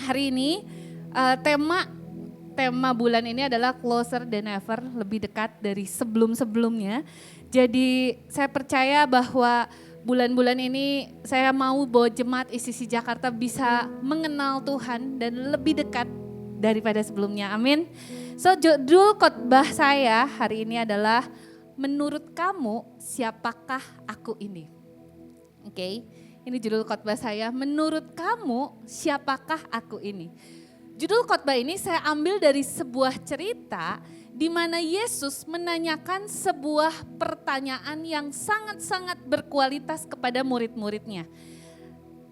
Hari ini tema bulan ini adalah closer than ever, lebih dekat dari sebelum-sebelumnya. Jadi saya percaya bahwa bulan-bulan ini saya mau bahwa jemaat ICC Jakarta bisa mengenal Tuhan dan lebih dekat daripada sebelumnya. Amin. So judul khotbah saya hari ini adalah menurut kamu siapakah aku ini? Oke. Ini judul khotbah saya, menurut kamu siapakah aku ini? Judul khotbah ini saya ambil dari sebuah cerita di mana Yesus menanyakan sebuah pertanyaan yang sangat-sangat berkualitas kepada murid-muridnya.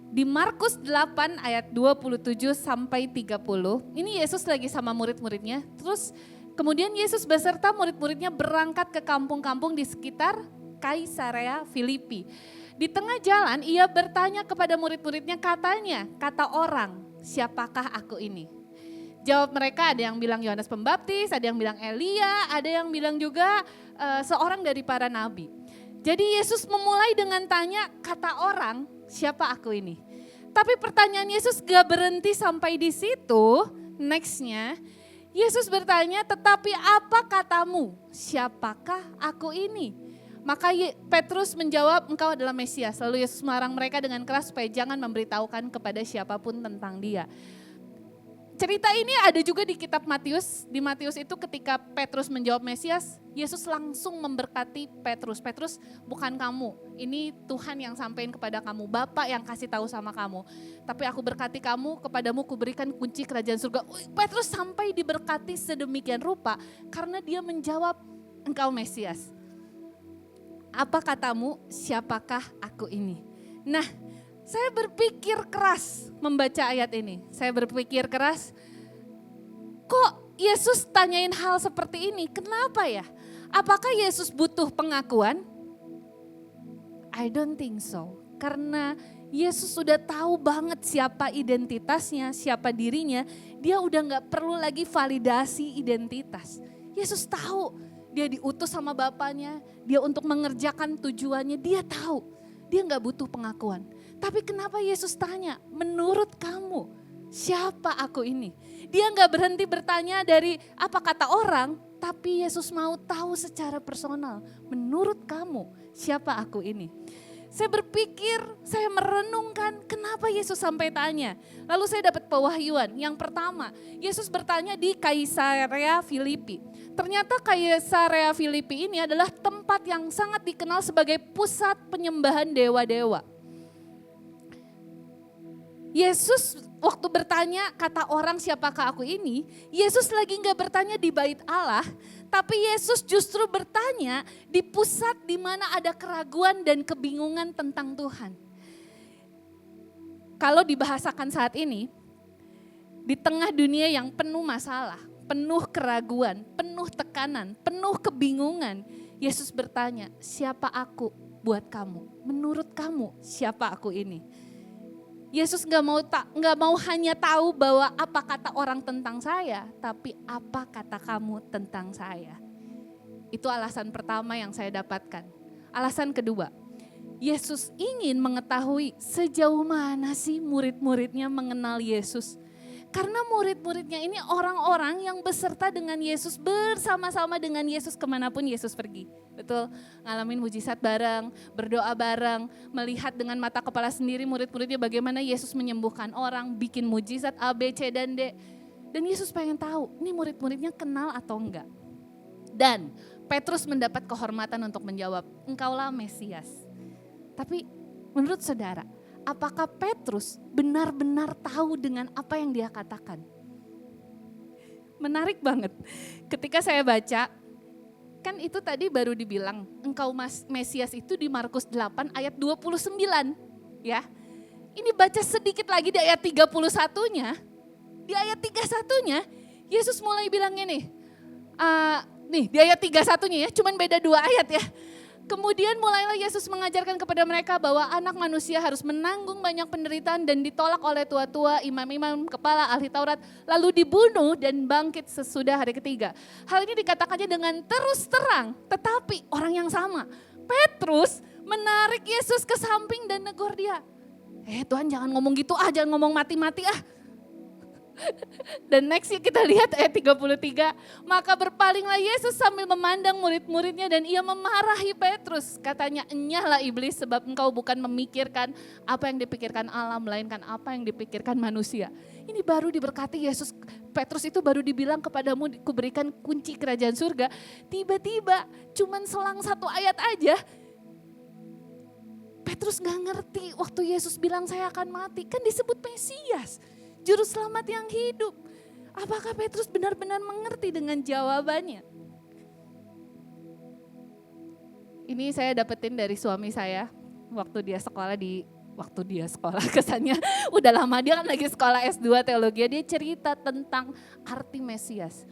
Di Markus 8 ayat 27 sampai 30, ini Yesus lagi sama murid-muridnya, terus kemudian Yesus beserta murid-muridnya berangkat ke kampung-kampung di sekitar Kaisarea Filipi. Di tengah jalan ia bertanya kepada murid-muridnya, kata orang, siapakah aku ini? Jawab mereka, ada yang bilang Yohanes Pembaptis, ada yang bilang Elia, ada yang bilang juga seorang dari para nabi. Jadi Yesus memulai dengan tanya, kata orang, siapa aku ini? Tapi pertanyaan Yesus gak berhenti sampai di situ, nextnya Yesus bertanya, tetapi apa katamu, siapakah aku ini? Maka Petrus menjawab, engkau adalah Mesias. Lalu Yesus melarang mereka dengan keras supaya jangan memberitahukan kepada siapapun tentang dia. Cerita ini ada juga di kitab Matius. Di Matius itu ketika Petrus menjawab Mesias, Yesus langsung memberkati Petrus. Petrus, bukan kamu, ini Tuhan yang sampaikan kepada kamu, Bapa yang kasih tahu sama kamu. Tapi aku berkati kamu, kepadamu kuberikan kunci kerajaan surga. Petrus sampai diberkati sedemikian rupa karena dia menjawab, engkau Mesias. Apa katamu, siapakah aku ini? Nah, saya berpikir keras membaca ayat ini. Saya berpikir keras, kok Yesus tanyain hal seperti ini? Kenapa ya? Apakah Yesus butuh pengakuan? I don't think so. Karena Yesus sudah tahu banget siapa identitasnya, siapa dirinya. Dia udah gak perlu lagi validasi identitas. Yesus tahu. Dia diutus sama Bapaknya, dia untuk mengerjakan tujuannya, dia tahu. Dia gak butuh pengakuan. Tapi kenapa Yesus tanya, menurut kamu siapa aku ini? Dia gak berhenti bertanya dari apa kata orang, tapi Yesus mau tahu secara personal. Menurut kamu siapa aku ini? Saya berpikir, saya merenungkan kenapa Yesus sampai tanya. Lalu saya dapat pewahyuan. Yang pertama, Yesus bertanya di Kaisarea Filipi. Ternyata Kaisarea Filipi ini adalah tempat yang sangat dikenal sebagai pusat penyembahan dewa-dewa. Yesus waktu bertanya kata orang siapakah aku ini, Yesus lagi gak bertanya di bait Allah, tapi Yesus justru bertanya di pusat di mana ada keraguan dan kebingungan tentang Tuhan. Kalau dibahasakan saat ini, di tengah dunia yang penuh masalah, penuh keraguan, penuh tekanan, penuh kebingungan, Yesus bertanya, siapa aku buat kamu? Menurut kamu siapa aku ini? Yesus gak mau hanya tahu bahwa apa kata orang tentang saya, tapi apa kata kamu tentang saya. Itu alasan pertama yang saya dapatkan. Alasan kedua, Yesus ingin mengetahui sejauh mana sih murid-muridnya mengenal Yesus. Karena murid-muridnya ini orang-orang yang beserta dengan Yesus, bersama-sama dengan Yesus kemanapun Yesus pergi. Betul, ngalamin mujizat bareng, berdoa bareng, melihat dengan mata kepala sendiri murid-muridnya bagaimana Yesus menyembuhkan orang, bikin mujizat A, B, C, dan D. Dan Yesus pengen tahu, ini murid-muridnya kenal atau enggak. Dan Petrus mendapat kehormatan untuk menjawab, engkaulah Mesias. Tapi menurut saudara, apakah Petrus benar-benar tahu dengan apa yang dia katakan? Menarik banget. Ketika saya baca, kan itu tadi baru dibilang, engkau Mesias itu di Markus 8 ayat 29. Ya. Ini baca sedikit lagi di ayat 31-nya. Di ayat 31-nya, Yesus mulai bilang gini, nih di ayat 31-nya ya, cuman beda 2 ayat ya. Kemudian mulailah Yesus mengajarkan kepada mereka bahwa anak manusia harus menanggung banyak penderitaan dan ditolak oleh tua-tua, imam-imam, kepala ahli Taurat, lalu dibunuh dan bangkit sesudah hari ketiga. Hal ini dikatakannya dengan terus terang, tetapi orang yang sama, Petrus menarik Yesus ke samping dan negur dia. Tuhan jangan ngomong gitu jangan ngomong mati-mati Dan next kita lihat ayat 33. Maka berpalinglah Yesus sambil memandang murid-muridnya dan ia memarahi Petrus. Katanya, enyahlah iblis sebab engkau bukan memikirkan apa yang dipikirkan Allah, melainkan apa yang dipikirkan manusia. Ini baru diberkati Yesus. Petrus itu baru dibilang kepadamu kuberikan kunci kerajaan surga. Tiba-tiba cuman selang satu ayat aja. Petrus gak ngerti waktu Yesus bilang saya akan mati. Kan disebut Mesias, juru selamat yang hidup. Apakah Petrus benar-benar mengerti dengan jawabannya? Ini saya dapetin dari suami saya waktu dia sekolah kesannya udah lama, dia kan lagi sekolah S2 teologi, dia cerita tentang arti Mesias.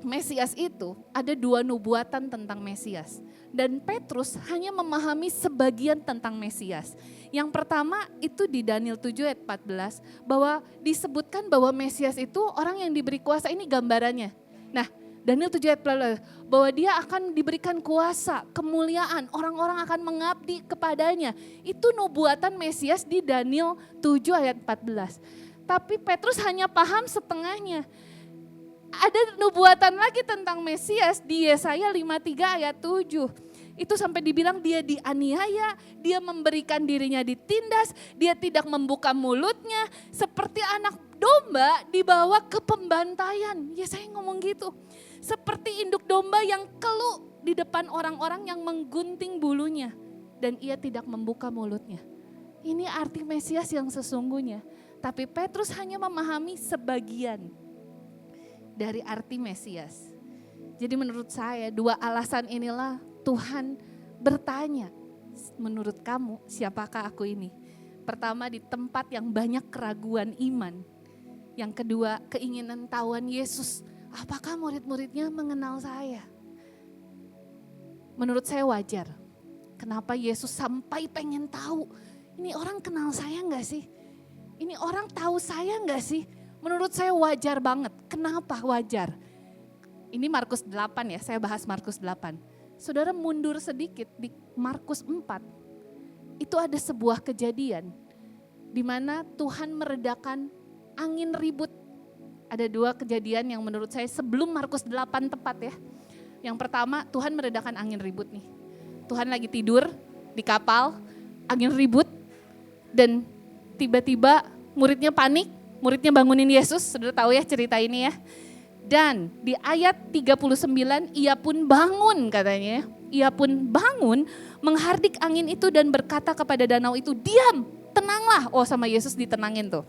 Mesias itu ada 2 nubuatan tentang Mesias. Dan Petrus hanya memahami sebagian tentang Mesias. Yang pertama itu di Daniel 7 ayat 14 bahwa disebutkan bahwa Mesias itu orang yang diberi kuasa, ini gambarannya. Nah, Daniel 7 ayat 14 bahwa dia akan diberikan kuasa, kemuliaan, orang-orang akan mengabdi kepadanya. Itu nubuatan Mesias di Daniel 7 ayat 14. Tapi Petrus hanya paham setengahnya. Ada nubuatan lagi tentang Mesias di Yesaya 53 ayat 7. Itu sampai dibilang dia dianiaya, dia memberikan dirinya ditindas, dia tidak membuka mulutnya, seperti anak domba dibawa ke pembantaian. Yesaya ngomong gitu. Seperti induk domba yang keluh di depan orang-orang yang menggunting bulunya dan ia tidak membuka mulutnya. Ini arti Mesias yang sesungguhnya. Tapi Petrus hanya memahami sebagian dari arti Mesias. Jadi menurut saya 2 alasan inilah Tuhan bertanya, menurut kamu siapakah aku ini? Pertama, di tempat yang banyak keraguan iman. Yang kedua, keinginan tahuan Yesus, apakah murid-muridnya mengenal saya? Menurut saya wajar. Kenapa Yesus sampai pengen tahu, ini orang kenal saya enggak sih? Ini orang tahu saya enggak sih? Menurut saya wajar banget. Kenapa wajar? Ini Markus 8 ya, saya bahas Markus 8. Saudara mundur sedikit di Markus 4. Itu ada sebuah kejadian di mana Tuhan meredakan angin ribut. Ada 2 kejadian yang menurut saya sebelum Markus 8 tepat ya. Yang pertama, Tuhan meredakan angin ribut nih. Tuhan lagi tidur di kapal, angin ribut dan tiba-tiba muridnya panik. Muridnya bangunin Yesus, saudara tahu ya cerita ini ya. Dan di ayat 39 ia pun bangun katanya. Ia pun bangun menghardik angin itu dan berkata kepada danau itu, diam, tenanglah. Oh sama Yesus ditenangin tuh.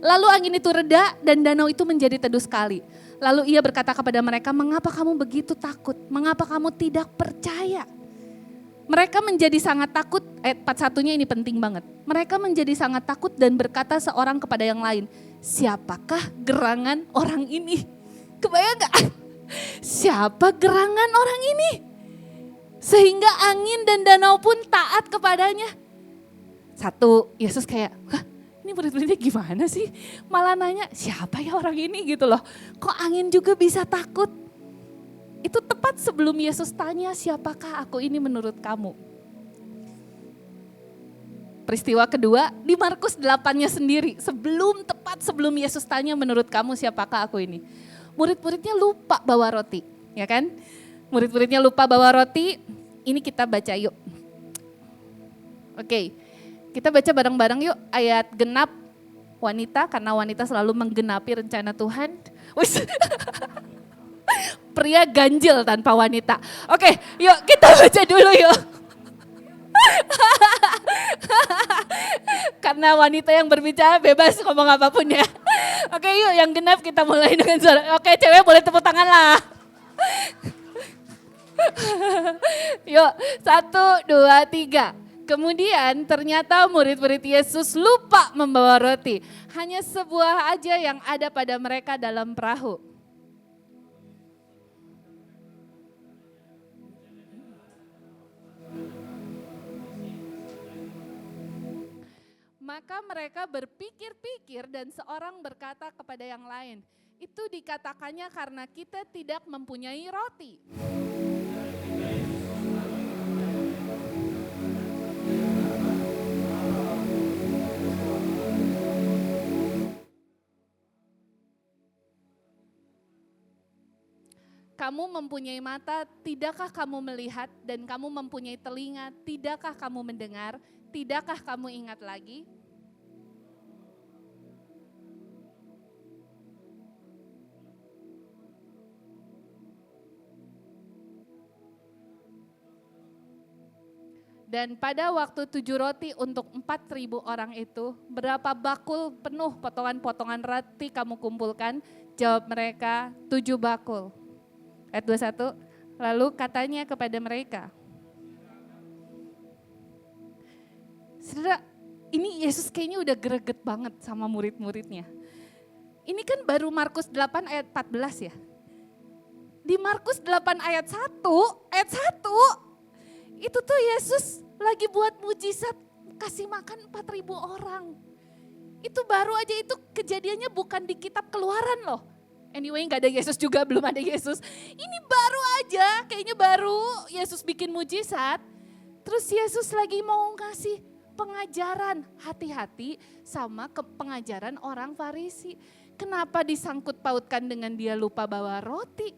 Lalu angin itu reda dan danau itu menjadi teduh sekali. Lalu ia berkata kepada mereka, mengapa kamu begitu takut? Mengapa kamu tidak percaya? Mereka menjadi sangat takut, ayat 41-nya ini penting banget. Mereka menjadi sangat takut dan berkata seorang kepada yang lain, siapakah gerangan orang ini? Kebayang gak? Siapa gerangan orang ini? Sehingga angin dan danau pun taat kepadanya. Satu, Yesus kayak, hah, ini murid-muridnya gimana sih? Malah nanya, siapa ya orang ini gitu loh. Kok angin juga bisa takut? Itu tepat sebelum Yesus tanya, siapakah aku ini menurut kamu? Peristiwa kedua di Markus 8-nya sendiri. Tepat sebelum Yesus tanya, menurut kamu siapakah aku ini? Murid-muridnya lupa bawa roti, ya kan? Murid-muridnya lupa bawa roti, ini kita baca yuk. Oke, kita baca bareng-bareng yuk ayat genap wanita, karena wanita selalu menggenapi rencana Tuhan. Pria ganjil tanpa wanita. Oke, yuk kita baca dulu yuk. Karena wanita yang berbicara bebas ngomong apapun ya. Oke yuk yang genap kita mulai dengan suara. Oke cewek boleh tepuk tangan lah. Yuk 1, 2, 3. Kemudian ternyata murid-murid Yesus lupa membawa roti. Hanya sebuah aja yang ada pada mereka dalam perahu. Maka mereka berpikir-pikir dan seorang berkata kepada yang lain, itu dikatakannya karena kita tidak mempunyai roti. Kamu mempunyai mata, tidakkah kamu melihat? Dan kamu mempunyai telinga, tidakkah kamu mendengar? Tidakkah kamu ingat lagi? Dan pada waktu 7 roti untuk 4.000 orang itu, berapa bakul penuh potongan-potongan roti kamu kumpulkan? Jawab mereka, 7 bakul. Ayat 21, lalu katanya kepada mereka. Saudara, ini Yesus kayaknya udah greget banget sama murid-muridnya. Ini kan baru Markus 8 ayat 14 ya. Di Markus 8 ayat 1, itu tuh Yesus lagi buat mujizat kasih makan 4.000 orang. Itu baru aja, itu kejadiannya bukan di kitab Keluaran loh. Anyway gak ada Yesus juga, belum ada Yesus. Ini baru aja, kayaknya baru Yesus bikin mujizat. Terus Yesus lagi mau ngasih pengajaran, hati-hati sama pengajaran orang Farisi. Kenapa disangkut pautkan dengan dia lupa bawa roti?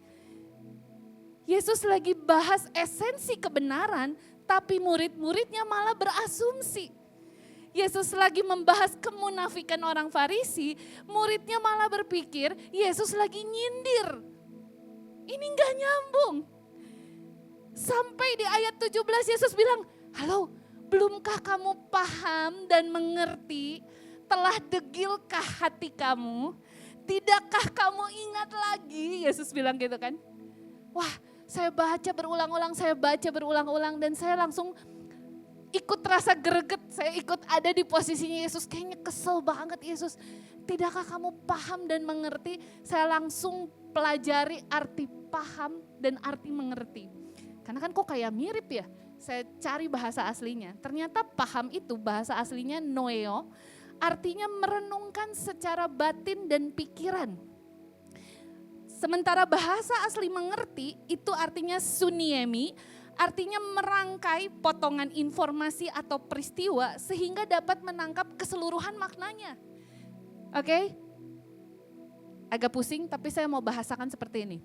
Yesus lagi bahas esensi kebenaran, tapi murid-muridnya malah berasumsi. Yesus lagi membahas kemunafikan orang Farisi, muridnya malah berpikir Yesus lagi nyindir. Ini gak nyambung. Sampai di ayat 17 Yesus bilang, halo, belumkah kamu paham dan mengerti? Telah degilkah hati kamu? Tidakkah kamu ingat lagi? Yesus bilang gitu kan. Wah, saya baca berulang-ulang dan saya langsung ikut rasa greget, saya ikut ada di posisinya Yesus. Kayaknya kesel banget Yesus. Tidakkah kamu paham dan mengerti? Saya langsung pelajari arti paham dan arti mengerti. Karena kan kok kayak mirip ya. Saya cari bahasa aslinya. Ternyata paham itu bahasa aslinya noeo. Artinya merenungkan secara batin dan pikiran. Sementara bahasa asli mengerti itu artinya suniemi, artinya merangkai potongan informasi atau peristiwa sehingga dapat menangkap keseluruhan maknanya. Oke? Agak pusing tapi saya mau bahasakan seperti ini.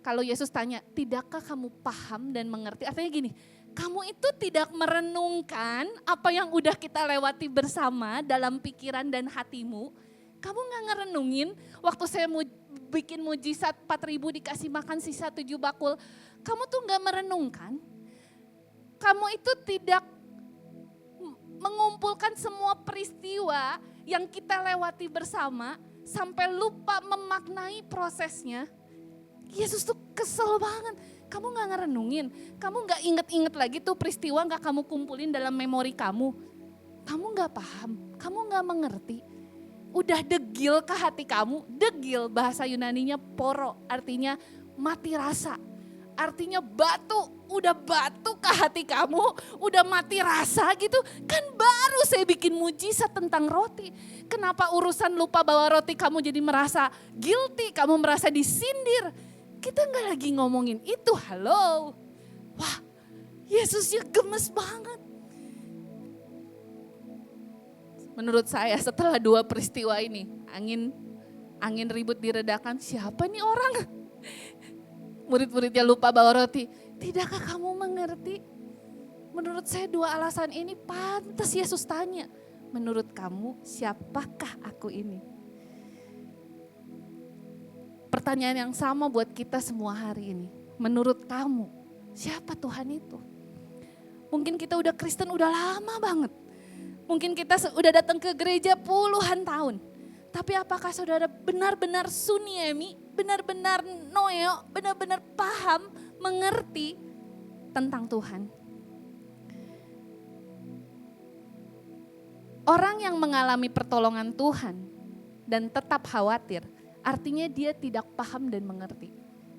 Kalau Yesus tanya, tidakkah kamu paham dan mengerti? Artinya gini, kamu itu tidak merenungkan apa yang udah kita lewati bersama dalam pikiran dan hatimu. Kamu gak ngerenungin waktu saya mau bikin mujizat 4.000 dikasih makan sisa 7 bakul. Kamu tuh gak merenungkan. Kamu itu tidak mengumpulkan semua peristiwa yang kita lewati bersama sampai lupa memaknai prosesnya. Yesus tuh kesel banget. Kamu gak ngerenungin, kamu gak inget-inget lagi tuh peristiwa gak kamu kumpulin dalam memori kamu. Kamu gak paham, kamu gak mengerti. Udah degil ke hati kamu, degil bahasa Yunaninya poro, artinya mati rasa. Artinya batu, udah batu ke hati kamu, udah mati rasa gitu. Kan baru saya bikin mujizat tentang roti. Kenapa urusan lupa bawa roti kamu jadi merasa guilty, kamu merasa disindir. Kita gak lagi ngomongin itu, halo. Wah, Yesusnya gemes banget. Menurut saya setelah 2 peristiwa ini, angin ribut diredakan, siapa nih orang? Murid-muridnya lupa bawa roti. Tidakkah kamu mengerti? Menurut saya 2 alasan ini pantas Yesus tanya. Menurut kamu siapakah aku ini? Pertanyaan yang sama buat kita semua hari ini. Menurut kamu siapa Tuhan itu? Mungkin kita udah Kristen udah lama banget. Mungkin kita udah datang ke gereja puluhan tahun. Tapi apakah saudara benar-benar suniemi, benar-benar noeo, benar-benar paham, mengerti tentang Tuhan? Orang yang mengalami pertolongan Tuhan dan tetap khawatir, artinya dia tidak paham dan mengerti.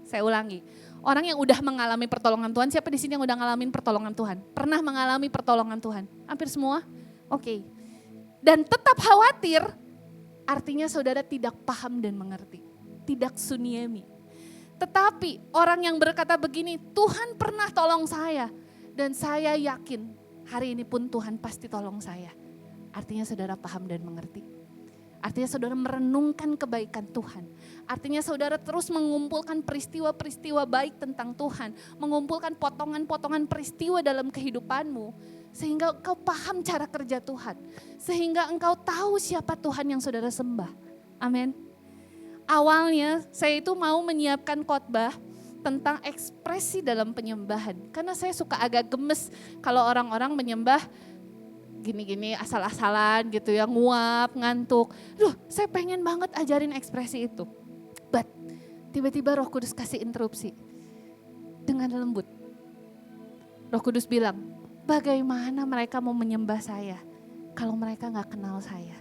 Saya ulangi, orang yang udah mengalami pertolongan Tuhan, siapa di sini yang udah ngalamin pertolongan Tuhan? Pernah mengalami pertolongan Tuhan? Hampir semua? Oke. Dan tetap khawatir, artinya saudara tidak paham dan mengerti. Tidak suniemi. Tetapi orang yang berkata begini, Tuhan pernah tolong saya. Dan saya yakin hari ini pun Tuhan pasti tolong saya. Artinya saudara paham dan mengerti. Artinya saudara merenungkan kebaikan Tuhan. Artinya saudara terus mengumpulkan peristiwa-peristiwa baik tentang Tuhan. Mengumpulkan potongan-potongan peristiwa dalam kehidupanmu. Sehingga engkau paham cara kerja Tuhan. Sehingga engkau tahu siapa Tuhan yang saudara sembah. Amin. Awalnya saya itu mau menyiapkan khotbah tentang ekspresi dalam penyembahan. Karena saya suka agak gemes kalau orang-orang menyembah gini-gini asal-asalan gitu ya, nguap, ngantuk. Saya pengen banget ajarin ekspresi itu. But tiba-tiba Roh Kudus kasih interupsi dengan lembut. Roh Kudus bilang, bagaimana mereka mau menyembah saya kalau mereka gak kenal saya?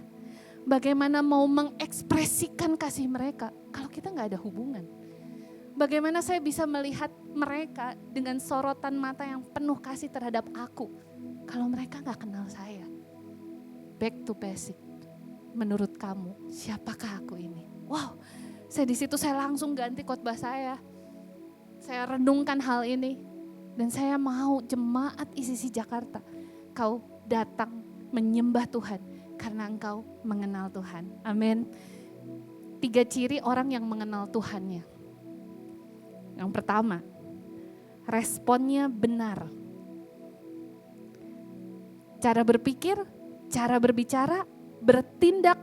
Bagaimana mau mengekspresikan kasih mereka kalau kita gak ada hubungan? Bagaimana saya bisa melihat mereka dengan sorotan mata yang penuh kasih terhadap aku kalau mereka gak kenal saya? Back to basic. Menurut kamu, siapakah aku ini? Wow, di situ saya langsung ganti khotbah saya. Saya renungkan hal ini. Dan saya mau jemaat ICC Jakarta, kau datang menyembah Tuhan karena engkau mengenal Tuhan. Amin. 3 ciri orang yang mengenal Tuhannya. Yang pertama, responnya benar. Cara berpikir, cara berbicara, bertindak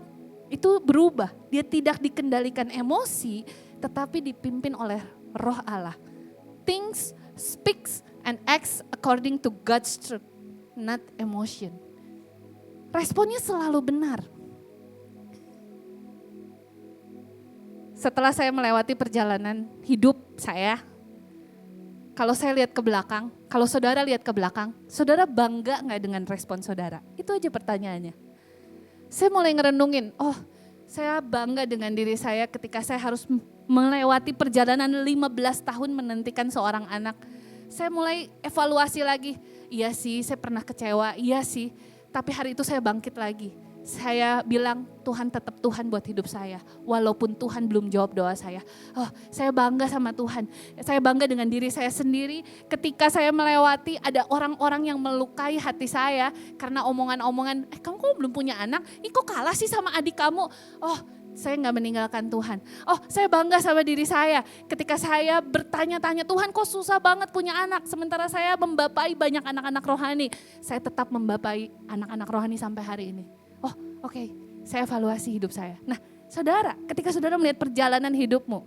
itu berubah. Dia tidak dikendalikan emosi, tetapi dipimpin oleh Roh Allah. Thinks, speaks, and acts according to God's truth, not emotion. Responnya selalu benar. Setelah saya melewati perjalanan hidup saya, kalau saya lihat ke belakang, kalau saudara lihat ke belakang, saudara bangga gak dengan respon saudara? Itu aja pertanyaannya. Saya mulai ngerenungin, saya bangga dengan diri saya ketika saya harus melewati perjalanan 15 tahun menantikan seorang anak. Saya mulai evaluasi lagi, iya sih saya pernah kecewa, iya sih. Tapi hari itu saya bangkit lagi. Saya bilang Tuhan tetap Tuhan buat hidup saya. Walaupun Tuhan belum jawab doa saya. Saya bangga sama Tuhan. Saya bangga dengan diri saya sendiri ketika saya melewati ada orang-orang yang melukai hati saya. Karena omongan-omongan, kamu kok belum punya anak? Kok kalah sih sama adik kamu? Saya gak meninggalkan Tuhan. Saya bangga sama diri saya ketika saya bertanya-tanya, Tuhan kok susah banget punya anak. Sementara saya membapai banyak anak-anak rohani. Saya tetap membapai anak-anak rohani sampai hari ini. Oke, saya evaluasi hidup saya. Nah, saudara, ketika saudara melihat perjalanan hidupmu,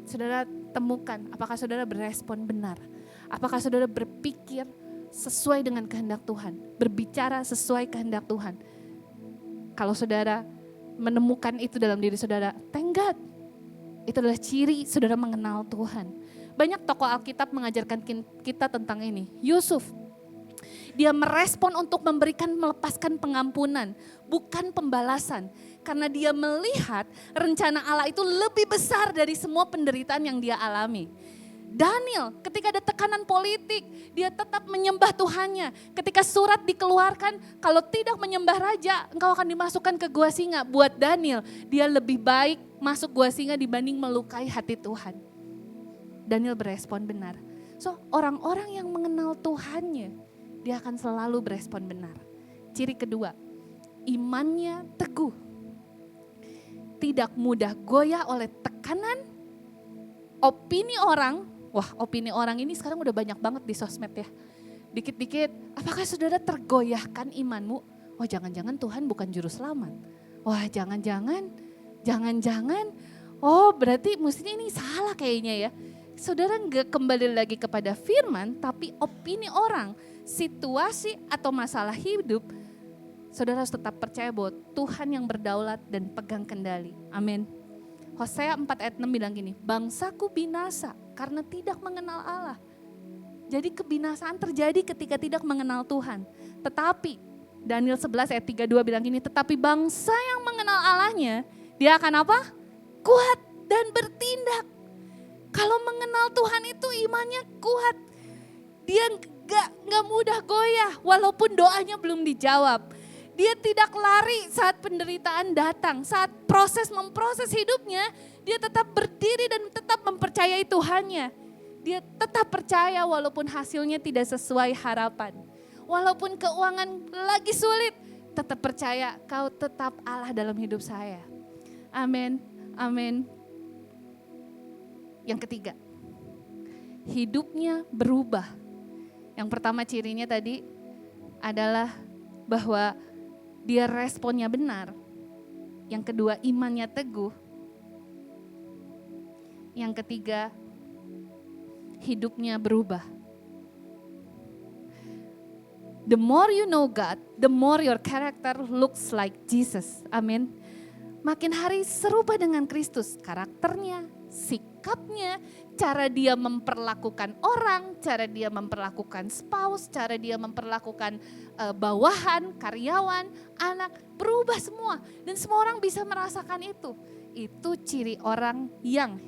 saudara temukan apakah saudara berespon benar. Apakah saudara berpikir sesuai dengan kehendak Tuhan, berbicara sesuai kehendak Tuhan. Kalau saudara menemukan itu dalam diri saudara, thank God. Itu adalah ciri saudara mengenal Tuhan. Banyak tokoh Alkitab mengajarkan kita tentang ini. Yusuf, dia merespon untuk melepaskan pengampunan, bukan pembalasan. Karena dia melihat rencana Allah itu lebih besar dari semua penderitaan yang dia alami. Daniel, ketika ada tekanan politik, dia tetap menyembah Tuhannya. Ketika surat dikeluarkan, kalau tidak menyembah raja, engkau akan dimasukkan ke gua singa. Buat Daniel, dia lebih baik masuk gua singa dibanding melukai hati Tuhan. Daniel berespon benar. Orang-orang yang mengenal Tuhannya, dia akan selalu berespon benar. Ciri kedua, imannya teguh. Tidak mudah goyah oleh tekanan, opini orang. Opini orang ini sekarang udah banyak banget di sosmed ya. Dikit-dikit, apakah saudara tergoyahkan imanmu? Jangan-jangan Tuhan bukan juru selamat. Jangan-jangan. Berarti mestinya ini salah kayaknya ya. Saudara enggak kembali lagi kepada firman, tapi opini orang, situasi atau masalah hidup, saudara harus tetap percaya bahwa Tuhan yang berdaulat dan pegang kendali. Amin. Hosea 4 ayat 6 bilang gini, bangsaku binasa karena tidak mengenal Allah. Jadi kebinasaan terjadi ketika tidak mengenal Tuhan. Tetapi Daniel 11 ayat 32 bilang gini, tetapi bangsa yang mengenal Allahnya, dia akan apa? Kuat dan bertindak. Kalau mengenal Tuhan itu imannya kuat. Dia gak mudah goyah walaupun doanya belum dijawab. Dia tidak lari saat penderitaan datang. Saat memproses hidupnya, dia tetap berdiri dan tetap mempercayai Tuhannya. Dia tetap percaya walaupun hasilnya tidak sesuai harapan. Walaupun keuangan lagi sulit, tetap percaya kau tetap Allah dalam hidup saya. Amin, amin. Yang ketiga, hidupnya berubah. Yang pertama cirinya tadi adalah bahwa dia responnya benar. Yang kedua, imannya teguh. Yang ketiga, hidupnya berubah. The more you know God, the more your character looks like Jesus. Amin. Makin hari serupa dengan Kristus, karakternya, sikapnya, cara dia memperlakukan orang, cara dia memperlakukan spouse, cara dia memperlakukan bawahan, karyawan, anak, berubah semua. Dan semua orang bisa merasakan itu. Itu ciri orang yang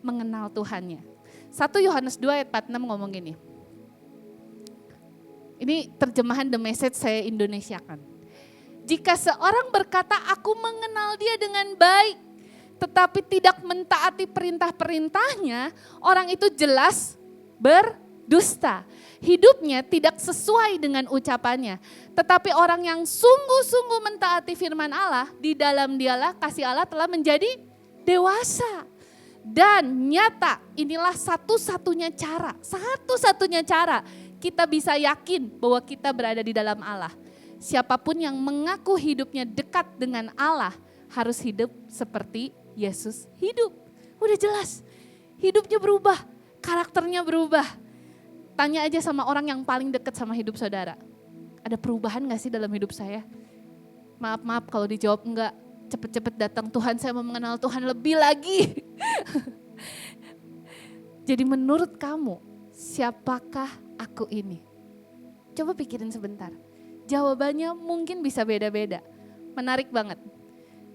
mengenal Tuhannya. 1 Yohanes 2 ayat 46 ngomong gini. Ini terjemahan The Message saya Indonesiakan. Jika seorang berkata, aku mengenal dia dengan baik, tetapi tidak mentaati perintah-perintahnya, orang itu jelas berdusta. Hidupnya tidak sesuai dengan ucapannya. Tetapi orang yang sungguh-sungguh mentaati firman Allah, di dalam dialah kasih Allah telah menjadi dewasa. Dan nyata, inilah satu-satunya cara kita bisa yakin bahwa kita berada di dalam Allah. Siapapun yang mengaku hidupnya dekat dengan Allah harus hidup seperti Yesus hidup. Udah jelas, hidupnya berubah, karakternya berubah. Tanya aja sama orang yang paling dekat sama hidup saudara. Ada perubahan gak sih dalam hidup saya? Maaf kalau dijawab enggak, cepet-cepet datang Tuhan, saya mau mengenal Tuhan lebih lagi. Jadi menurut kamu, siapakah aku ini? Coba pikirin sebentar. Jawabannya mungkin bisa beda-beda. Menarik banget.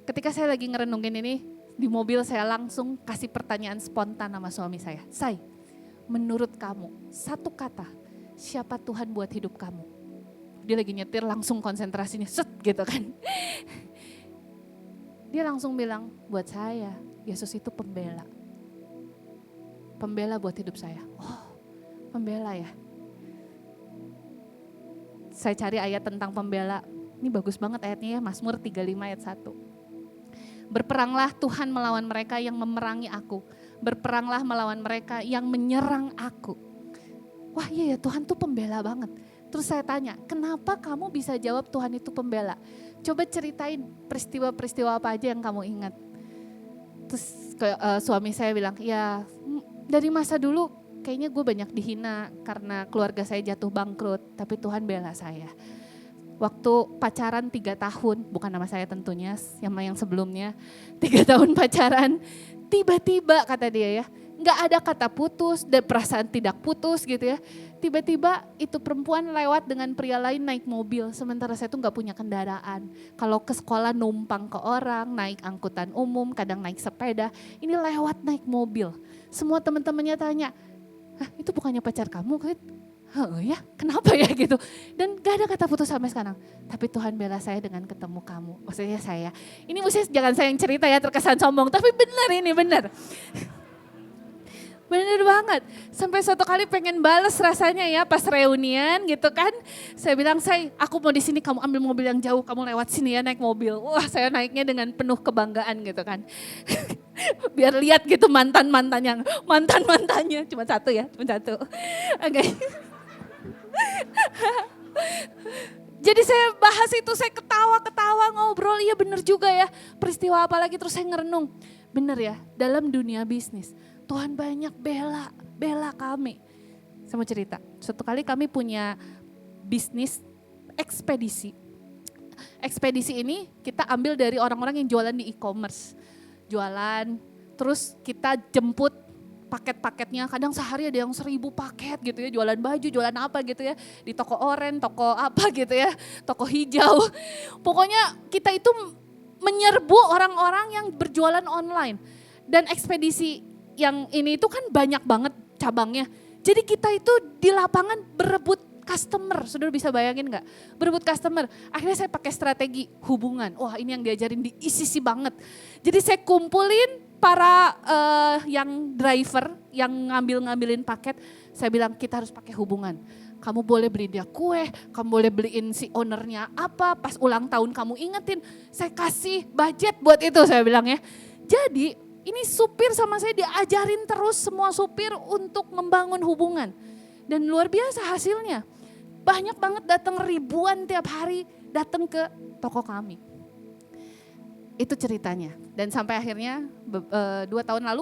Ketika saya lagi ngerenungin ini, di mobil saya langsung kasih pertanyaan spontan sama suami saya. Say, menurut kamu, satu kata, siapa Tuhan buat hidup kamu? Dia lagi nyetir langsung konsentrasinya, set gitu kan. Dia langsung bilang, buat saya, Yesus itu pembela. Pembela buat hidup saya. Oh, pembela ya. Saya cari ayat tentang pembela. Ini bagus banget ayatnya ya, Mazmur 35 ayat 1. Berperanglah Tuhan melawan mereka yang memerangi aku. Berperanglah melawan mereka yang menyerang aku. Wah iya ya, Tuhan tuh pembela banget. Terus saya tanya, kenapa kamu bisa jawab Tuhan itu pembela? Coba ceritain peristiwa-peristiwa apa aja yang kamu ingat. Terus suami saya bilang, ya dari masa dulu kayaknya gue banyak dihina karena keluarga saya jatuh bangkrut, tapi Tuhan bela saya. Waktu pacaran 3 tahun, bukan nama saya tentunya, yang sebelumnya, 3 tahun pacaran, tiba-tiba kata dia ya, gak ada kata putus dan perasaan tidak putus gitu ya. Tiba-tiba itu perempuan lewat dengan pria lain naik mobil, sementara saya tuh gak punya kendaraan. Kalau ke sekolah numpang ke orang, naik angkutan umum, kadang naik sepeda, ini lewat naik mobil. Semua teman-temannya tanya, itu bukannya pacar kamu kan? Ya kenapa ya gitu. Dan gak ada kata putus sampai sekarang. Tapi Tuhan bela saya dengan ketemu kamu. Maksudnya saya, ini maksudnya jangan saya yang cerita ya terkesan sombong. Tapi benar ini, benar. Benar banget. Sampai suatu kali pengen bales rasanya ya pas reunian gitu kan. Saya bilang, aku mau di sini, kamu ambil mobil yang jauh, kamu lewat sini ya naik mobil. Wah saya naiknya dengan penuh kebanggaan gitu kan. Biar lihat gitu mantan-mantannya, cuma satu ya, cuma satu. Oke. Jadi saya bahas itu, saya ketawa-ketawa ngobrol, iya bener juga ya. Peristiwa apa lagi, terus saya ngerenung. Bener ya, dalam dunia bisnis Tuhan banyak bela kami. Saya mau cerita, suatu kali kami punya bisnis ekspedisi. Ekspedisi ini kita ambil dari orang-orang yang jualan di e-commerce. Jualan, terus kita jemput paket-paketnya, kadang sehari ada yang 1000 paket gitu ya, jualan baju, jualan apa gitu ya, di toko oren, toko apa gitu ya, toko hijau. Pokoknya kita itu menyerbu orang-orang yang berjualan online. Dan ekspedisi yang ini itu kan banyak banget cabangnya. Jadi kita itu di lapangan berebut customer, saudara bisa bayangin gak? Berebut customer, akhirnya saya pakai strategi hubungan. Wah ini yang diajarin di ICC banget. Jadi saya kumpulin para yang driver, yang ngambilin paket. Saya bilang kita harus pakai hubungan. Kamu boleh beliin dia kue, kamu boleh beliin si ownernya apa, pas ulang tahun kamu ingetin, saya kasih budget buat itu saya bilang ya. Jadi ini supir sama saya diajarin terus semua supir untuk membangun hubungan. Dan luar biasa hasilnya. Banyak banget datang ribuan tiap hari datang ke toko kami. Itu ceritanya. Dan sampai akhirnya 2 tahun lalu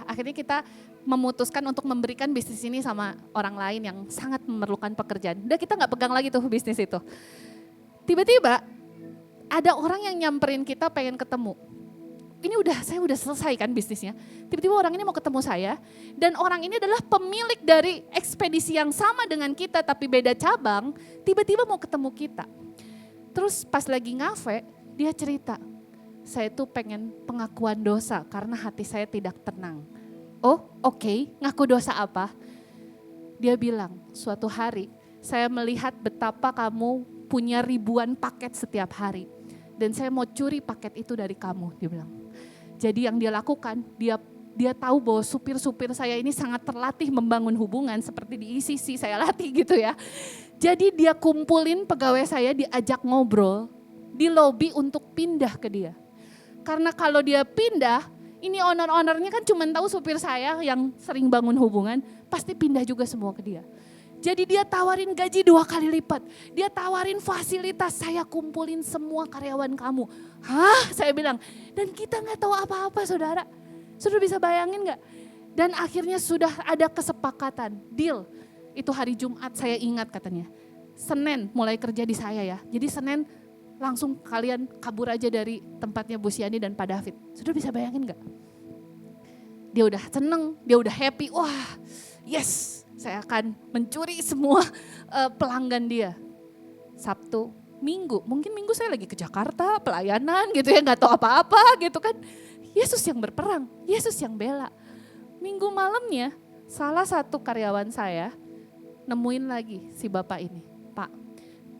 akhirnya kita memutuskan untuk memberikan bisnis ini sama orang lain yang sangat memerlukan pekerjaan. Udah kita gak pegang lagi tuh bisnis itu. Tiba-tiba ada orang yang nyamperin kita pengen ketemu. Saya udah selesai kan bisnisnya. Tiba-tiba orang ini mau ketemu saya. Dan orang ini adalah pemilik dari ekspedisi yang sama dengan kita tapi beda cabang. Tiba-tiba mau ketemu kita. Terus pas lagi ngafe dia cerita. Saya tuh pengen pengakuan dosa karena hati saya tidak tenang. Oh oke, ngaku dosa apa? Dia bilang, suatu hari saya melihat betapa kamu punya ribuan paket setiap hari. Dan saya mau curi paket itu dari kamu, dia bilang. Jadi yang dia lakukan, dia tahu bahwa supir-supir saya ini sangat terlatih membangun hubungan seperti di ICC saya latih gitu ya. Jadi dia kumpulin pegawai saya diajak ngobrol di lobi untuk pindah ke dia. Karena kalau dia pindah, ini owner-ownernya kan cuma tahu supir saya yang sering bangun hubungan, pasti pindah juga semua ke dia. Jadi dia tawarin gaji 2 kali lipat. Dia tawarin fasilitas, saya kumpulin semua karyawan kamu. Hah? Saya bilang, dan kita gak tahu apa-apa saudara. Saudara bisa bayangin gak? Dan akhirnya sudah ada kesepakatan, deal. Itu hari Jumat saya ingat katanya. Senin mulai kerja di saya ya. Jadi Senin langsung kalian kabur aja dari tempatnya Bu Siani dan Pak David. Sudah bisa bayangin gak? Dia udah seneng, dia udah happy. Wah yes, saya akan mencuri semua pelanggan dia. Sabtu, Minggu, mungkin Minggu saya lagi ke Jakarta, pelayanan gitu ya, gak tahu apa-apa gitu kan. Yesus yang berperang, Yesus yang bela. Minggu malamnya salah satu karyawan saya nemuin lagi si bapak ini. Pak,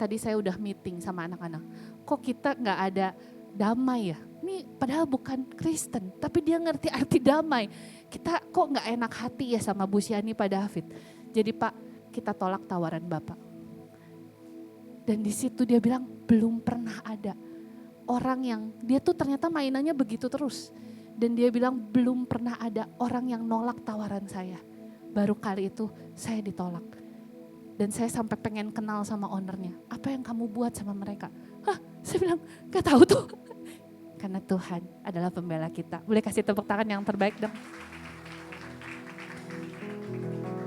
tadi saya udah meeting sama anak-anak. Kok kita gak ada damai ya? Ini padahal bukan Kristen, tapi dia ngerti arti damai. Kita kok gak enak hati ya sama Bu Siani, Pak David. Jadi Pak, kita tolak tawaran Bapak. Dan di situ dia bilang belum pernah ada orang yang, dia tuh ternyata mainannya begitu terus. Dan dia bilang belum pernah ada orang yang nolak tawaran saya. Baru kali itu saya ditolak. Dan saya sampai pengen kenal sama ownernya. Apa yang kamu buat sama mereka? Hah, saya bilang gak tahu tuh. Karena Tuhan adalah pembela kita. Boleh kasih tepuk tangan yang terbaik dong.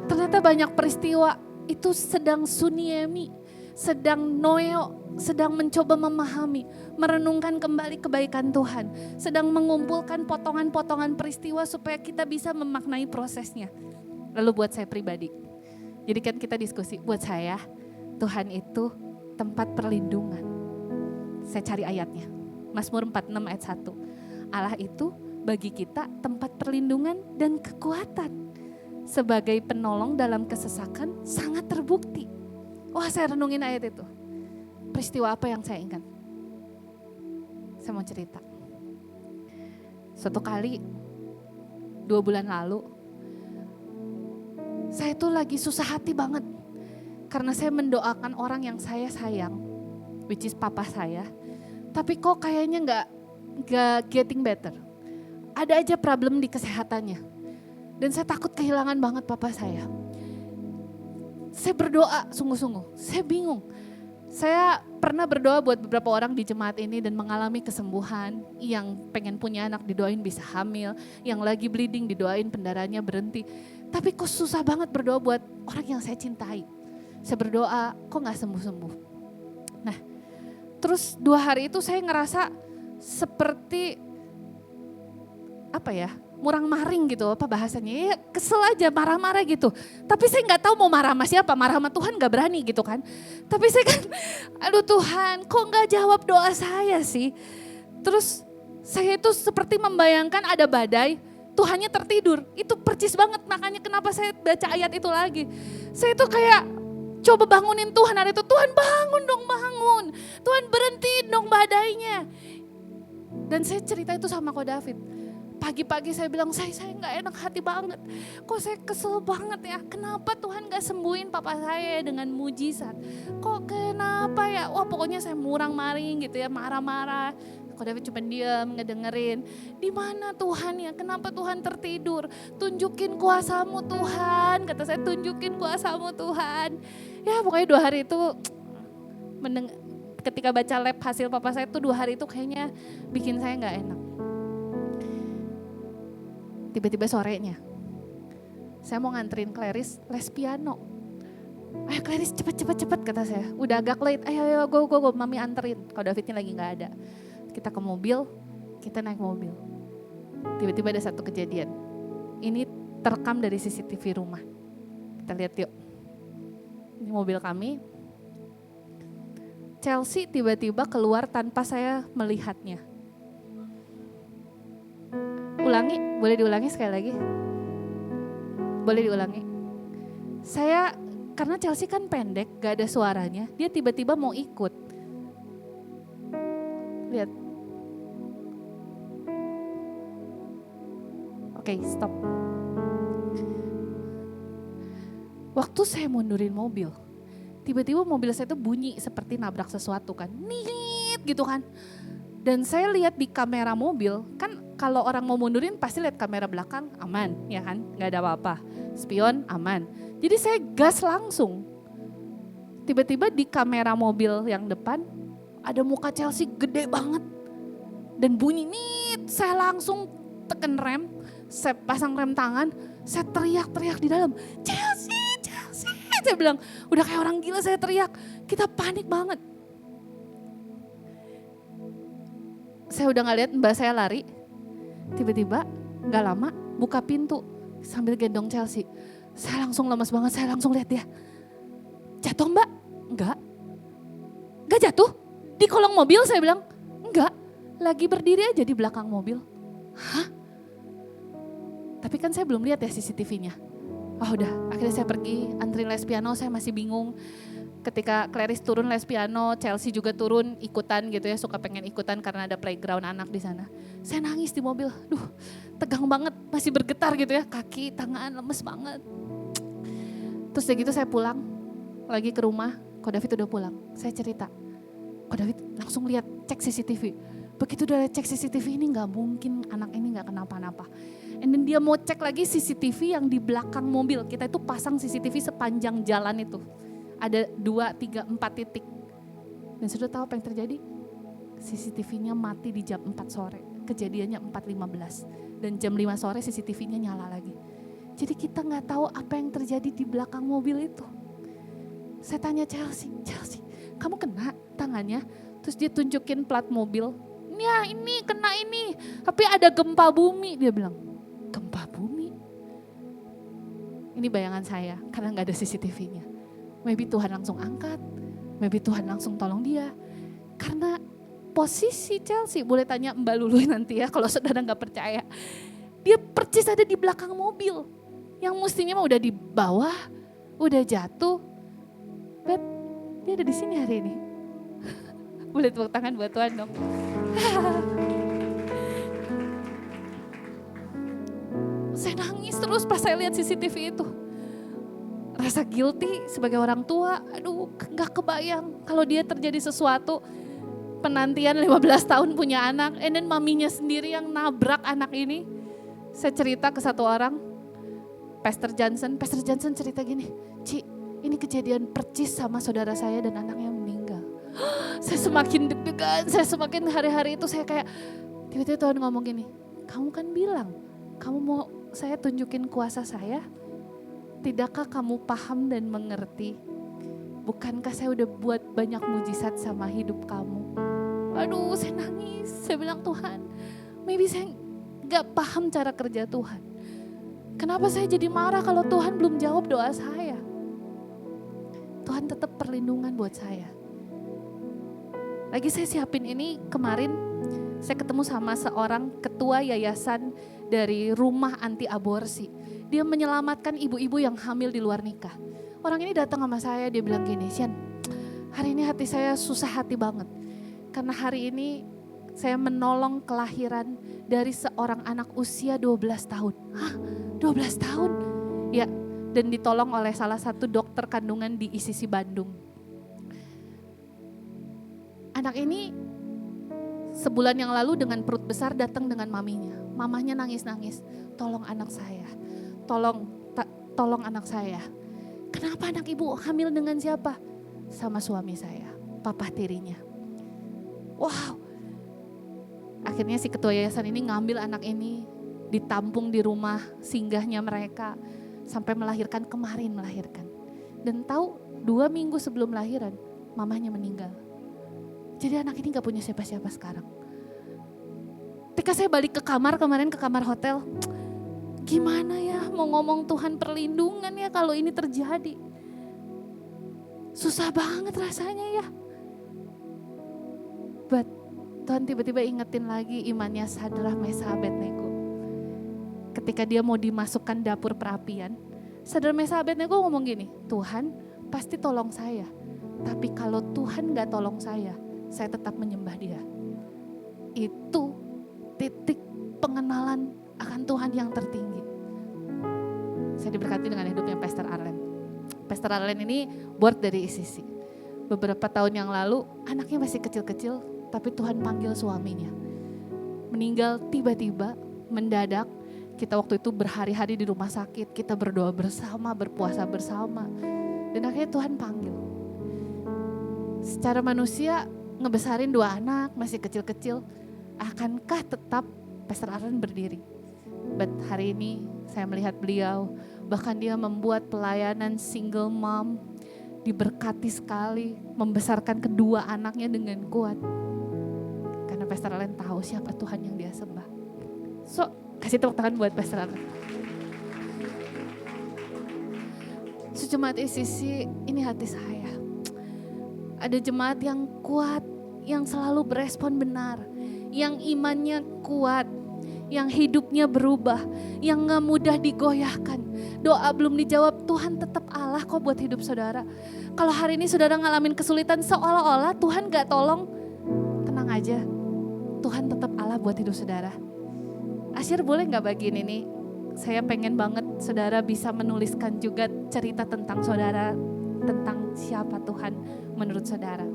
Ternyata banyak peristiwa itu sedang Suniemi, sedang Noeo, sedang mencoba memahami, merenungkan kembali kebaikan Tuhan. Sedang mengumpulkan potongan-potongan peristiwa supaya kita bisa memaknai prosesnya. Lalu buat saya pribadi, jadi kan kita diskusi, buat saya Tuhan itu tempat perlindungan. Saya cari ayatnya, Mazmur 46 ayat 1. Allah itu bagi kita tempat perlindungan dan kekuatan. Sebagai penolong dalam kesesakan sangat terbukti. Wah, saya renungin ayat itu. Peristiwa apa yang saya ingat? Saya mau cerita. Suatu kali 2 bulan lalu, saya tuh lagi susah hati banget. Karena saya mendoakan orang yang saya sayang, which is papa saya. Tapi kok kayaknya gak getting better. Ada aja problem di kesehatannya. Dan saya takut kehilangan banget papa saya. Saya berdoa sungguh-sungguh, saya bingung. Saya pernah berdoa buat beberapa orang di jemaat ini dan mengalami kesembuhan. Yang pengen punya anak didoain bisa hamil, yang lagi bleeding didoain pendarahannya berhenti. Tapi kok susah banget berdoa buat orang yang saya cintai. Saya berdoa kok gak sembuh-sembuh. Nah terus 2 hari itu saya ngerasa seperti murang maring gitu, apa bahasanya, ya kesel aja, marah-marah gitu. Tapi saya gak tahu mau marah sama siapa, marah sama Tuhan gak berani gitu kan. Tapi saya kan, aduh Tuhan kok gak jawab doa saya sih. Terus saya itu seperti membayangkan ada badai, Tuhannya tertidur. Itu percis banget, makanya kenapa saya baca ayat itu lagi. Saya itu kayak coba bangunin Tuhan hari itu, Tuhan bangun dong, bangun. Tuhan berhentiin dong badainya. Dan saya cerita itu sama Ko David. Pagi-pagi saya bilang, saya gak enak hati banget. Kok saya kesel banget ya, kenapa Tuhan gak sembuhin papa saya dengan mujizat? Kok kenapa ya, wah pokoknya saya murang-maring gitu ya, marah-marah. Kok David cuma diam, ngedengerin. Di mana Tuhan ya, kenapa Tuhan tertidur? Tunjukin kuasamu Tuhan, kata saya, tunjukin kuasamu Tuhan. Ya pokoknya 2 hari itu, ketika baca lab hasil papa saya itu 2 hari itu kayaknya bikin saya gak enak. Tiba-tiba sorenya, saya mau nganterin Clarice les piano. Ayo Clarice cepet kata saya. Udah agak late, ayo go, mami anterin. Kalau Davidnya lagi gak ada. Kita ke mobil, kita naik mobil. Tiba-tiba ada satu kejadian. Ini terekam dari CCTV rumah. Kita lihat yuk. Ini mobil kami. Chelsea tiba-tiba keluar tanpa saya melihatnya. Ulangi, boleh diulangi sekali lagi? Boleh diulangi? Saya, karena Chelsea kan pendek, gak ada suaranya, dia tiba-tiba mau ikut. Lihat. Oke, stop. Waktu saya mundurin mobil, tiba-tiba mobil saya itu bunyi seperti nabrak sesuatu kan. Nit gitu kan. Dan saya lihat di kamera mobil, kan kalau orang mau mundurin pasti lihat kamera belakang aman, ya kan? Gak ada apa-apa. Spion aman. Jadi saya gas langsung. Tiba-tiba di kamera mobil yang depan ada muka Chelsea gede banget. Dan bunyi nit, saya langsung tekan rem, saya pasang rem tangan, saya teriak-teriak di dalam. Chelsea. Saya bilang, udah kayak orang gila saya teriak. Kita panik banget. Saya udah gak lihat mbak saya lari, tiba-tiba gak lama buka pintu sambil gendong Chelsea. Saya langsung lemes banget, saya langsung lihat dia. Jatuh mbak? Enggak. Enggak jatuh? Di kolong mobil saya bilang, enggak. Lagi berdiri aja di belakang mobil. Hah? Tapi kan saya belum lihat ya CCTV-nya. Oh udah, akhirnya saya pergi antri les piano, saya masih bingung. Ketika Clarice turun les piano, Chelsea juga turun ikutan gitu ya, suka pengen ikutan karena ada playground anak di sana. Saya nangis di mobil, tegang banget, masih bergetar gitu ya, kaki, tangan lemes banget. Terus dari gitu saya pulang, lagi ke rumah, Ko David udah pulang. Saya cerita, Ko David langsung lihat, cek CCTV. Begitu udah cek CCTV ini gak mungkin anak ini gak kenapa-napa. And then dia mau cek lagi CCTV yang di belakang mobil, kita itu pasang CCTV sepanjang jalan itu. Ada 2, 3, 4 titik. Dan sudah tahu apa yang terjadi? CCTV-nya mati di jam 4 sore. Kejadiannya 4.15. Dan jam 5 sore CCTV-nya nyala lagi. Jadi kita gak tahu apa yang terjadi di belakang mobil itu. Saya tanya Chelsea, kamu kena tangannya? Terus dia tunjukin plat mobil. Ya ini kena ini. Tapi ada gempa bumi. Dia bilang, gempa bumi? Ini bayangan saya karena gak ada CCTV-nya. Maybe Tuhan langsung angkat, maybe Tuhan langsung tolong dia. Karena posisi Chelsea, boleh tanya Mbak Lulu nanti ya kalau saudara gak percaya. Dia persis ada di belakang mobil. Yang mestinya mah udah di bawah, udah jatuh. Beb, dia ada di sini hari ini. Boleh tepuk tangan buat Tuhan dong. Saya nangis terus pas saya lihat CCTV itu. Rasa guilty sebagai orang tua, aduh gak kebayang kalau dia terjadi sesuatu, penantian 15 tahun punya anak, and then maminya sendiri yang nabrak anak ini. Saya cerita ke satu orang, Pastor Johnson cerita gini, Ci ini kejadian percis sama saudara saya dan anaknya meninggal. Saya semakin deg-degan, saya semakin hari-hari itu saya kayak, tiba-tiba Tuhan ngomong gini, kamu kan bilang, kamu mau saya tunjukin kuasa saya? Tidakkah kamu paham dan mengerti? Bukankah saya udah buat banyak mujizat sama hidup kamu? Aduh saya nangis, saya bilang Tuhan, maybe saya gak paham cara kerja Tuhan. Kenapa saya jadi marah kalau Tuhan belum jawab doa saya? Tuhan tetap perlindungan buat saya. Lagi saya siapin ini kemarin, saya ketemu sama seorang ketua yayasan dari rumah anti aborsi. Dia menyelamatkan ibu-ibu yang hamil di luar nikah. Orang ini datang sama saya, dia bilang gini, Sian, hari ini hati saya susah hati banget. Karena hari ini saya menolong kelahiran dari seorang anak usia 12 tahun. Hah, 12 tahun? Ya, dan ditolong oleh salah satu dokter kandungan di ICC Bandung. Anak ini sebulan yang lalu dengan perut besar datang dengan maminya. Mamahnya nangis-nangis, tolong anak saya, tolong anak saya. Kenapa anak ibu hamil dengan siapa? Sama suami saya, papa tirinya. Wow, akhirnya si ketua yayasan ini ngambil anak ini, ditampung di rumah singgahnya mereka, sampai kemarin melahirkan. Dan tahu 2 minggu sebelum lahiran, mamahnya meninggal. Jadi anak ini gak punya siapa-siapa sekarang. Ketika saya balik ke kamar kemarin, ke kamar hotel, gimana ya mau ngomong Tuhan perlindungan ya kalau ini terjadi. Susah banget rasanya ya. But Tuhan tiba-tiba ingetin lagi imannya Sadrah, Mesah, Abednego. Ketika dia mau dimasukkan dapur perapian, Sadrah, Mesah, Abednego ngomong gini, Tuhan pasti tolong saya. Tapi kalau Tuhan gak tolong saya tetap menyembah dia. Itu titik pengenalan akan Tuhan yang tertinggi. Saya diberkati dengan hidupnya Pastor Arlen. Pastor Arlen ini board dari ICC. Beberapa tahun yang lalu anaknya masih kecil-kecil, tapi Tuhan panggil suaminya. Meninggal tiba-tiba, mendadak. Kita waktu itu berhari-hari di rumah sakit, kita berdoa bersama, berpuasa bersama. Dan akhirnya Tuhan panggil. Secara manusia ngebesarin 2 anak masih kecil-kecil, akankah tetap Pastor Arlen berdiri? But hari ini saya melihat beliau, bahkan dia membuat pelayanan single mom, diberkati sekali, membesarkan kedua anaknya dengan kuat. Karena Pastor Arlen tahu siapa Tuhan yang dia sembah. So, kasih tepuk tangan buat Pastor Arlen. Jemaat ICC, ini hati saya. Ada jemaat yang kuat, yang selalu berespon benar, yang imannya kuat, yang hidupnya berubah, yang gak mudah digoyahkan. Doa belum dijawab, Tuhan tetap Allah kok buat hidup saudara. Kalau hari ini saudara ngalamin kesulitan seolah-olah Tuhan gak tolong, tenang aja, Tuhan tetap Allah buat hidup saudara. Asyir boleh gak bagiin ini? Saya pengen banget saudara bisa menuliskan juga cerita tentang saudara, tentang siapa Tuhan menurut saudara.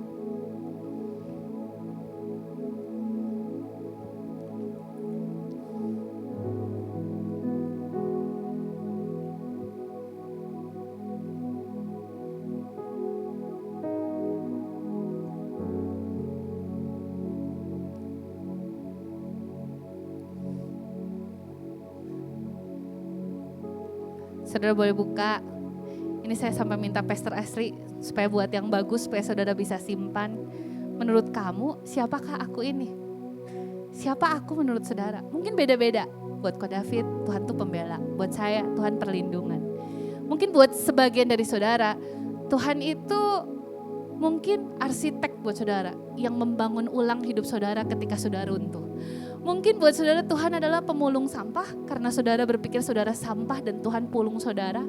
Saudara boleh buka. Ini saya sampai minta Pastor Asri supaya buat yang bagus supaya saudara bisa simpan. Menurut kamu siapakah aku ini? Siapa aku menurut saudara? Mungkin beda-beda. Buat Ko David, Tuhan tuh pembela. Buat saya, Tuhan perlindungan. Mungkin buat sebagian dari saudara, Tuhan itu mungkin arsitek buat saudara yang membangun ulang hidup saudara ketika saudara runtuh. Mungkin buat saudara Tuhan adalah pemulung sampah karena saudara berpikir saudara sampah dan Tuhan pulung saudara.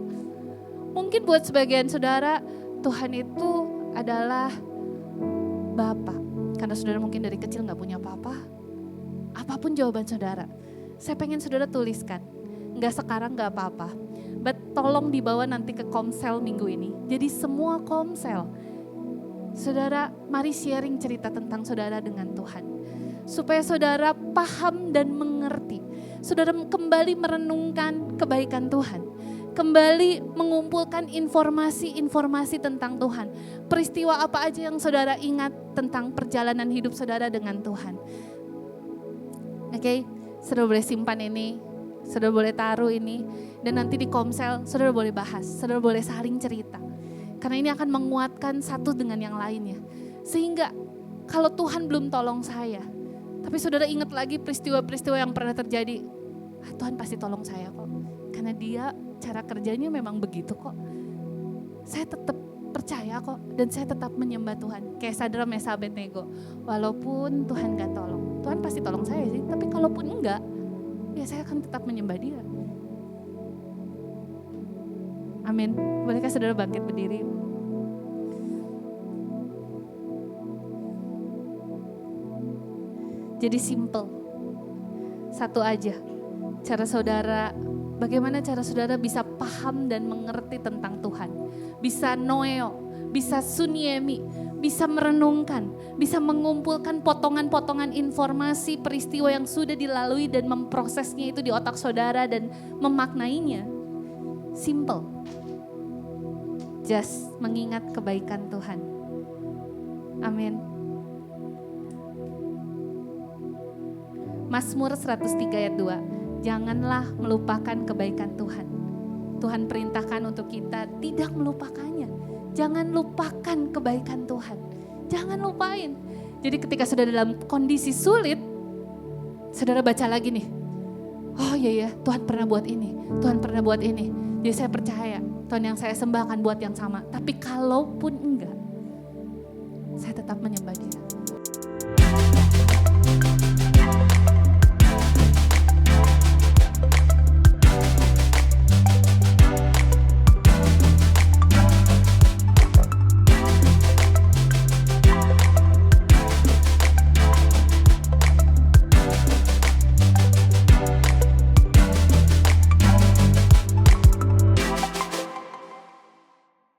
Mungkin buat sebagian saudara Tuhan itu adalah Bapa karena saudara mungkin dari kecil gak punya papa. Apapun jawaban saudara, saya pengen saudara tuliskan. Gak sekarang gak apa-apa, but tolong dibawa nanti ke komsel minggu ini. Jadi semua komsel, saudara mari sharing cerita tentang saudara dengan Tuhan. Supaya saudara paham dan mengerti. Saudara kembali merenungkan kebaikan Tuhan. Kembali mengumpulkan informasi-informasi tentang Tuhan. Peristiwa apa aja yang saudara ingat tentang perjalanan hidup saudara dengan Tuhan. Oke, saudara boleh simpan ini. Saudara boleh taruh ini. Dan nanti di komsel saudara boleh bahas. Saudara boleh saling cerita. Karena ini akan menguatkan satu dengan yang lainnya. Sehingga kalau Tuhan belum tolong saya, tapi saudara ingat lagi peristiwa-peristiwa yang pernah terjadi. Tuhan pasti tolong saya kok. Karena dia cara kerjanya memang begitu kok. Saya tetap percaya kok. Dan saya tetap menyembah Tuhan. Kayak Sadrah, Mesah, Abednego. Walaupun Tuhan gak tolong. Tuhan pasti tolong saya sih. Tapi kalaupun enggak, ya saya akan tetap menyembah dia. Amin. Bolehkah saudara bangkit berdiri? Jadi simple. Satu aja. Bagaimana cara saudara bisa paham dan mengerti tentang Tuhan. Bisa noeo, bisa suniemi, bisa merenungkan, bisa mengumpulkan potongan-potongan informasi peristiwa yang sudah dilalui dan memprosesnya itu di otak saudara dan memaknainya. Simple. Just mengingat kebaikan Tuhan. Amin. Mazmur 103 ayat 2. Janganlah melupakan kebaikan Tuhan. Tuhan perintahkan untuk kita tidak melupakannya. Jangan lupakan kebaikan Tuhan. Jangan lupain. Jadi ketika saudara dalam kondisi sulit, saudara baca lagi nih. Oh iya ya, Tuhan pernah buat ini. Tuhan pernah buat ini. Jadi saya percaya Tuhan yang saya sembah akan buat yang sama. Tapi kalaupun enggak, saya tetap menyembah Dia.